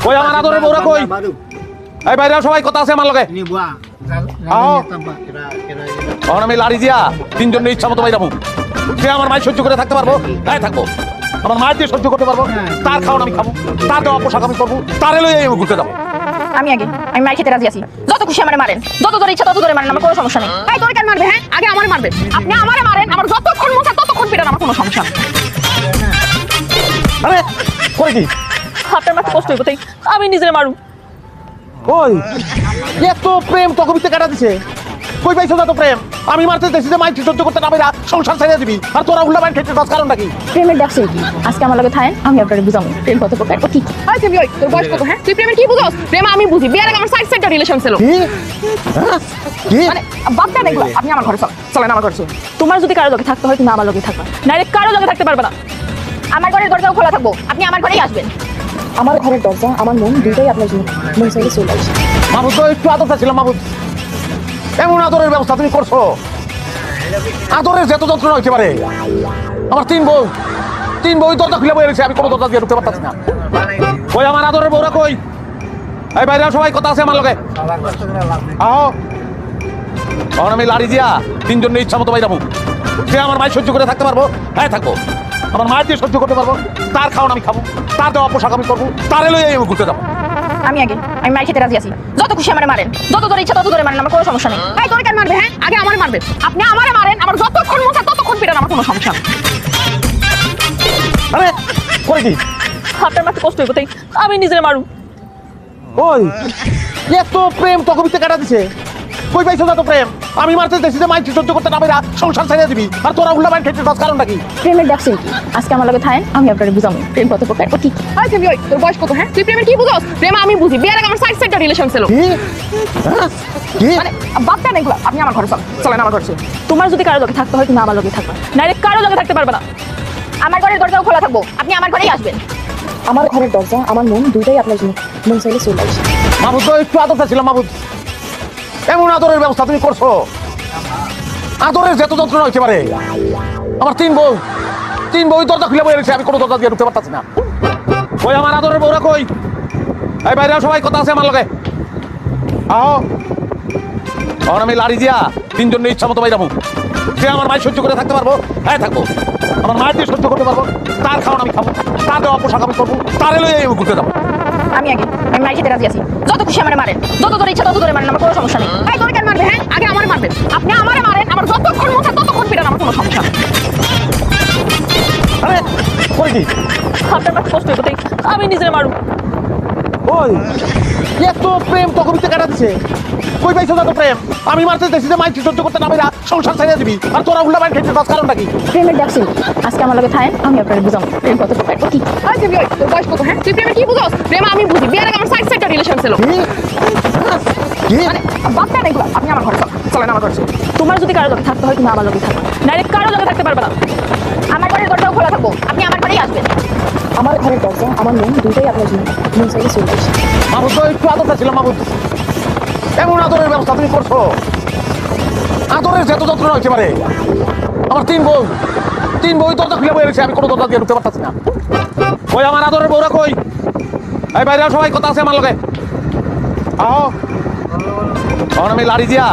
কই আমার আদরের বউরা কই? এই বাইরে সবাই কথা আছে আমার লগে। তখন আমি লাড়ি দিয়া তিনজনের ইচ্ছা মতো বাইরাবো। সে আমার মায়ের সহ্য করে থাকতে পারবো, তাই থাকবো। আমার মায়ের দিয়ে সহ্য করতে পারবো, তার খাওয়ান আমি খাবো, তার দেওয়া পোশাক আমি করবো, তারে লই আমি ঘুরতে যাবো। আমি মার খেতে রাজি আছি। যত খুশি আমারে মারেন, যত ধরে ইচ্ছা তত ধরে মারেন, আমার কোনো সমস্যা নেই। এই তোরে কেন মারবে? হ্যাঁ, আগে আমারে মারবে। আপনি আমারে মারেন, আমার যতক্ষণ মন চায় ততক্ষণ পিটান, আমার কোনো সমস্যা নেই। আরে কই কি? আপনার মাথা কষ্ট হইব তাই আমি নিজেরে মারু। কই এত প্রেম তোকে ভিতরে কাটা দিছে? কই পাইছো না তো প্রেম? আমি মারতে দেখছি যে মাইক সহ্য করতে না পারা সংসার ছেড়ে দিবি, আর তোরা উল্টা বাইন খেতে দশ কারণটা কি? প্রেমের ডাকছে কি? আজকে আমার লগে থাকেন, আমি আপনারে বুঝাবো প্রেম কত প্রকার ও কি। আই তুমি ওই তোর বয়স কত? হ্যাঁ, তুই প্রেমের কি বুঝছস? প্রেম আমি বুঝি, বিয়ের আগে আমার সাইড রিলেশন ছিল। কি কি মানে বাপটা দেখলো, আপনি আমার ঘরে চলেন আমার ঘরে চলেন। তোমার যদি কারো লগে থাকতে হয় তুমি আমার লগে থাকবা, নাইলে কারো লগে থাকতে পারবে না। আমার ঘরের দরজাও খোলা থাকবো, আপনি আমার ঘরেই আসবেন। আমার ঘরের দরজা আমার মন দুইটাই আপনার জন্য মন চাইলে চলে আসে। মাহবুব তো একটু আদর ছিল মাহবুব, এমন আদরের ব্যবস্থা তুমি করছো? আদরের যত যন্ত্রণা হইতে পারে। আমার তিন বউ দরজা খুলে বয়ে রয়েছে, আমি কোনো দরজা দিয়ে ঢুকতে পারতাছি না। কই আমার আদরের বউরা কই? এই বাইরে সবাই কথা আছে আমার লগে। আহ তখন আমি লাড়ি দিয়া তিনজনের ইচ্ছা মতো বাইরাবো। সে আমার মায়ের সহ্য করে থাকতে পারবো, তাই থাকবো। আমার মায়ের দিয়ে সহ্য করতে পারবো, তার খাওয়ান আমি খাবো, তার দেওয়া পোশাক আমি করবো, তারে লই আমি ঘুরতে যাবো। আমি মার খেতে রাজি আছি। যত খুশি আমারে মারেন, যত ধরে ইচ্ছা তত ধরে মারেন, আমার কোনো সমস্যা নেই। এই তোরে কেন মারবে? হ্যাঁ, আগে আমারে মারবে। আপনি আমারে মারেন, আমার যতক্ষণ মন চায় ততক্ষণ পিটান, আমার কোনো সমস্যা নেই। আরে কই কি? আপনার মাথা কষ্ট হইব তাই আমি নিজেরে মারু। ওই এত প্রেম তোকে ভিতরে কাটা দিছে? কই পাইছো না তো প্রেম? আমি মারতে দেখছি যে মাইক সহ্য করতে না পারা সংসার ছেড়ে দিবি, আর তোরা উল্টা বাইন খেতে দশ কারণটা কি? প্রেমের ডাকছে কি? আজকে আমার লগে থাকেন, আমি আপনারে বুঝাবো প্রেম কত প্রকার ও কি। আই তুমি ওই তোর বয়স কত? হ্যাঁ, তুই প্রেমের কি বুঝছস? প্রেম আমি বুঝি, বিয়ের আগে আমার সাইড রিলেশন ছিল। কি কি মানে বাপটা দেখলো, আপনি আমার ঘরে চলেন আমার ঘরে চলেন। তোমার যদি কারো লগে থাকতে হয় তুমি আমার লগে থাকবা, নাইলে কারো লগে থাকতে পারবে না। আমার ঘরের দরজাও খোলা থাকবো, আপনি আমার ঘরেই আসবেন। আমার ঘরের দরজা আমার মন দুইটাই আপনার জন্য মন চাইলে চলে আসে। মাহবুব তো একটু আদর ছিল মাহবুব, এমন আদরের ব্যবস্থা তুমি করছো? আদরের যত যন্ত্রণা হইতে পারে। আমার তিন বউ দরজা খুলে বয়ে রয়েছে, আমি কোনো দরজা দিয়ে ঢুকতে পারতাছি না। কই আমার আদরের বউরা কই? এই বাইরে সবাই কথা আছে আমার লগে। আহ তখন আমি লাড়ি দিয়া তিনজনের ইচ্ছা মতো বাইরাবো। সে আমার মায়ের সহ্য করে থাকতে পারবো, তাই থাকবো। আমার মায়ের দিয়ে সহ্য করতে পারবো, তার খাওয়ান আমি খাবো, তার দেওয়া পোশাক আমি করবো, তারে লই আমি ঘুরতে যাবো। আমি মার খেতে রাজি আছি। যত খুশি আমারে মারেন, যত ধরে ইচ্ছা তত ধরে মারেন, আমার কোনো সমস্যা নেই। এই তোরে কেন মারবে? হ্যাঁ, আগে আমারে মারবে। আপনি আমারে মারেন, আমার যতক্ষণ মন চায় ততক্ষণ পিটান, আমার কোনো সমস্যা নেই। আরে কই কি? আপনার মাথা কষ্ট হইব তাই আমি নিজেরে মারু। ওই এত প্রেম তোকে ভিতরে কাটা দিছে? কই পাইছো না তো প্রেম? আমি মারতে দেখছি যে মাইক সহ্য করতে না পারা সংসার ছেড়ে দিবি, আর তোরা উল্টা বাইন খেতে দশ কারণটা কি? প্রেমের ডাকছে কি? আজকে আমার লগে থাকেন, আমি আপনারে বুঝাবো প্রেম কত প্রকার ও কি। আই তুমি ওই তোর বয়স কত? হ্যাঁ, তুই প্রেমের কি বুঝছস? প্রেম আমি বুঝি, বিয়ের আগে আমার সাইড রিলেশন ছিল। কি মানে বাপটা দেখলো, আপনি আমার ঘরে চলেন আমার ঘরে চলেন। তোমার যদি কারো লগে থাকতে হয় তুমি আমার লগে থাকবা, নাইলে কারো লগে থাকতে পারবে না। আমার ঘরের দরজাও খোলা থাকবো, আপনি আমার ঘরেই আসবেন। আমার ঘরের দরজা আমার মন দুইটাই আপনার জন্য মন চাইলে চলে আসে। মাহবুব তো একটু আদর ছিল মাহবুব, এমন আদরের ব্যবস্থা তুমি করছো? আদরের যত যন্ত্রণা হইতে পারে। আমার তিন বউ দরজা খুলে বয়ে রয়েছে, আমি কোনো দরজা দিয়ে ঢুকতে পারতাছি না। কই আমার আদরের বউরা কই? এই বাইরে সবাই কথা আছে আমার লগে। আহ তখন আমি লাড়ি দিয়া